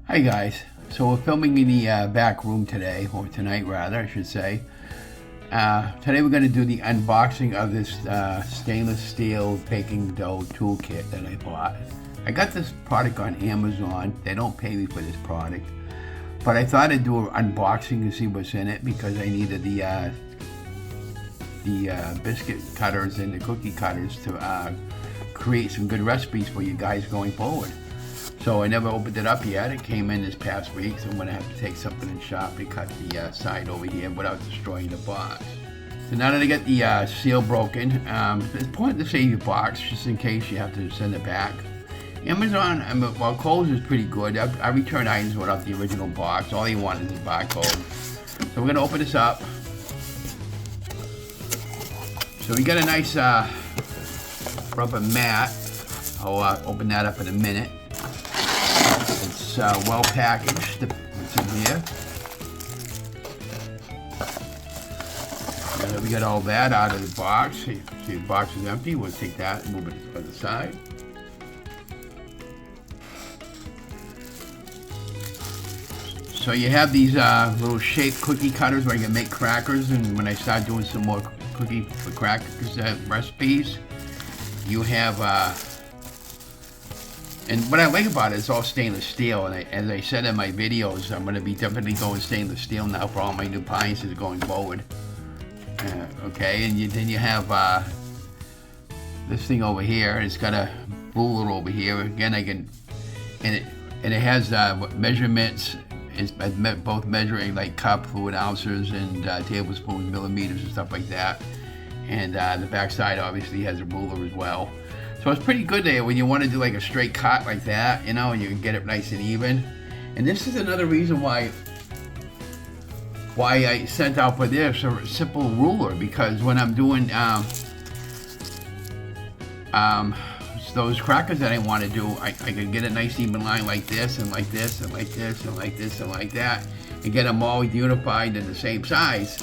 Hi guys, so we're filming in the back room today, or tonight rather, I should say. Today we're going to do the unboxing of this stainless steel baking dough toolkit that I bought. I got this product on Amazon. They don't pay me for this product, but I thought I'd do an unboxing to see what's in it because I needed the biscuit cutters and the cookie cutters to create some good recipes for you guys going forward. So I never opened it up yet. It came in this past week, so I'm going to have to take something in shop to cut the side over here without destroying the box. So now that I got the seal broken, it's important to save your box just in case you have to send it back. Amazon, well, Kohl's is pretty good. I return items without the original box. All they want is the barcode. So we're going to open this up. So we got a nice rubber mat. I'll open that up in a minute. It's well packaged. What's in here? And we got all that out of the box. See, the box is empty. We'll take that and move it to the side. So you have these little shaped cookie cutters where you can make crackers, and when I start doing some more cookie for crackers recipes, you have and what I like about it is all stainless steel, and as I said in my videos, I'm going to be definitely going stainless steel now for all my new appliances going forward. Okay, and then you have this thing over here. It's got a ruler over here. Again, and it has measurements. It's both measuring like cup, fluid ounces, and tablespoons, millimeters, and stuff like that. And the back side obviously has a ruler as well. So it's pretty good there when you want to do like a straight cut like that, you know, and you can get it nice and even. And this is another reason why I sent out for this a simple ruler, because when I'm doing those crackers that I want to do, I can get a nice even line like this and like this and like this and like this and like that, and get them all unified in the same size,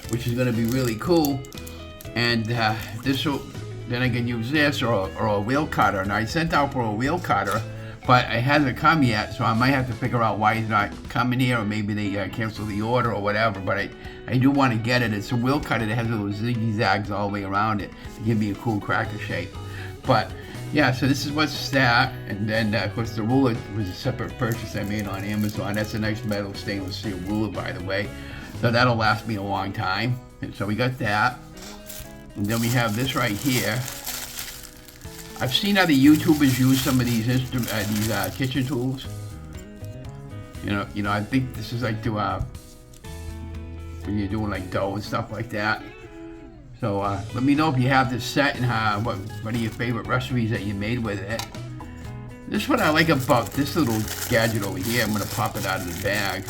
which is going to be really cool. And this will. Then I can use this or a wheel cutter. And I sent out for a wheel cutter, but it hasn't come yet, so I might have to figure out why it's not coming here, or maybe they canceled the order or whatever. But I do want to get it. It's a wheel cutter that has little zigzags all the way around it to give me a cool cracker shape. But yeah, so this is what's that. And then of course the ruler was a separate purchase I made on Amazon. That's a nice metal stainless steel ruler, by the way. So that'll last me a long time. And so we got that. And then we have this right here. I've seen other YouTubers use some of these kitchen tools. You know, I think this is like to when you're doing like dough and stuff like that. So let me know if you have this set and what are your favorite recipes that you made with it. This is what I like about this little gadget over here. I'm gonna pop it out of the bag.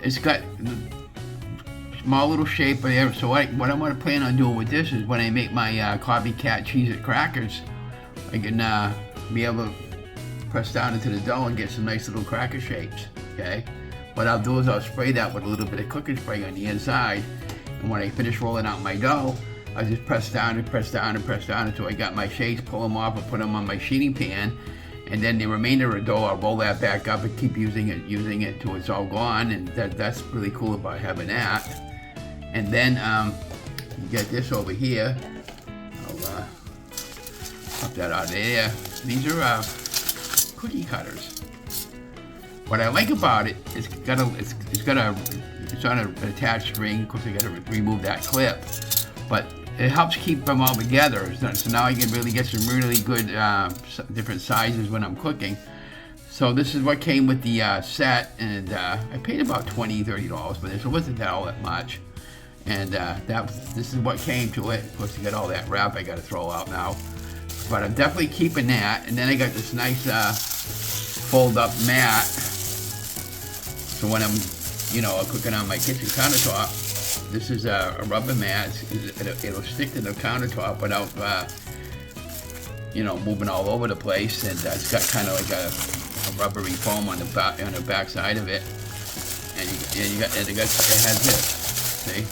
It's got small little shape there. So what I'm going to plan on doing with this is when I make my copycat Cheez-It crackers, I can be able to press down into the dough and get some nice little cracker shapes. Okay, what I'll do is I'll spray that with a little bit of cooking spray on the inside, and when I finish rolling out my dough, I just press down and press down and press down until I got my shapes, pull them off and put them on my sheeting pan. And then the remainder of the dough, I'll roll that back up and keep using it until it's all gone. And that's really cool about having that. And then you get this over here. I'll pop that out of there. These are cookie cutters. What I like about it is it's on an attached string. Of course, I got to remove that clip, but it helps keep them all together. So now I can really get some really good different sizes when I'm cooking. So this is what came with the set, and I paid about $20-30 for this. It wasn't all that much. And this is what came to it. Of course, you got all that wrap I got to throw out now. But I'm definitely keeping that. And then I got this nice fold-up mat. So when I'm, cooking on my kitchen countertop, this is a rubber mat. It'll stick to the countertop without, moving all over the place. And it's got kind of like a rubbery foam on the back side of it. And it has this. See?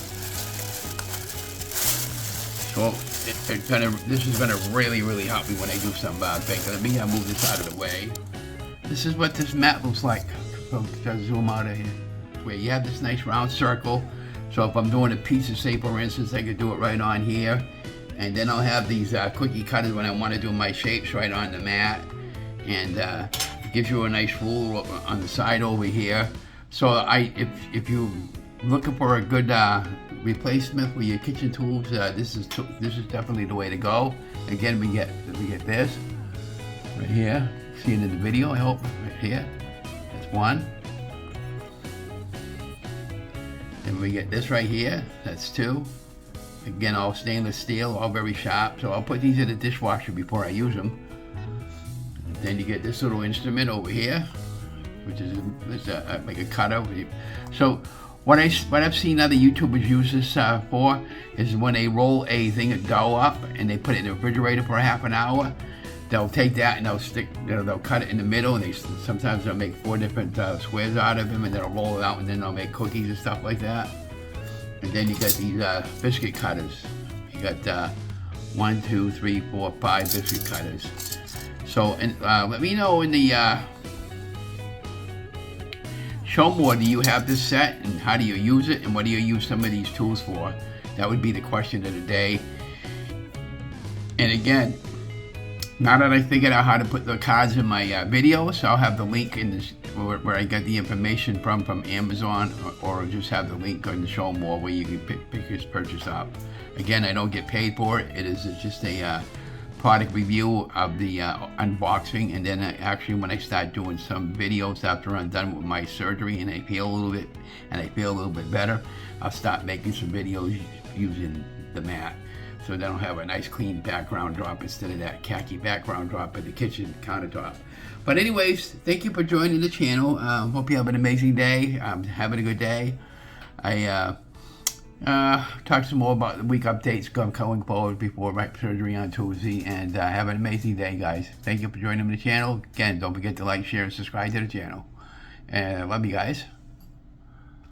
So this is gonna really help me when I do some baking. Let me move this out of the way. This is what this mat looks like. So just zoom out of here. Where you have this nice round circle. So if I'm doing a pizza, say for instance, I could do it right on here. And then I'll have these cookie cutters when I want to do my shapes right on the mat. And it gives you a nice rule on the side over here. So if you're looking for a good replacement for your kitchen tools, this is definitely the way to go. Again, we get this right here. See it in the video, I hope. Right here. That's one. And we get this right here. That's two. Again, all stainless steel, all very sharp. So I'll put these in the dishwasher before I use them. And then you get this little instrument over here, which is like a cutter. So what I've seen other YouTubers use this for is when they roll a thing of dough up and they put it in the refrigerator for a half an hour. They'll take that and they'll cut it in the middle, and sometimes they'll make 4 different squares out of them, and they'll roll it out, and then they'll make cookies and stuff like that. And then you got these biscuit cutters. You got 1, 2, 3, 4, 5 biscuit cutters. So, and let me know in the show more. Do you have this set, and how do you use it, and what do you use some of these tools for? That would be the question of the day. And again, now that I figured out how to put the cards in my videos, I'll have the link in this where I get the information from Amazon, or just have the link in the show more where you can pick your purchase up. Again, I don't get paid for it. It is just a product review of the unboxing, and then actually when I start doing some videos after I'm done with my surgery and I feel a little bit better, I'll start making some videos using the mat. So then I'll have a nice clean background drop instead of that khaki background drop at the kitchen countertop. But anyways, thank you for joining the channel. Hope you have an amazing day. Having a good day. I talk some more about the week updates going forward before my surgery on Tuesday. And have an amazing day, guys. Thank you for joining the channel. Again, don't forget to like, share, and subscribe to the channel. And I love you guys.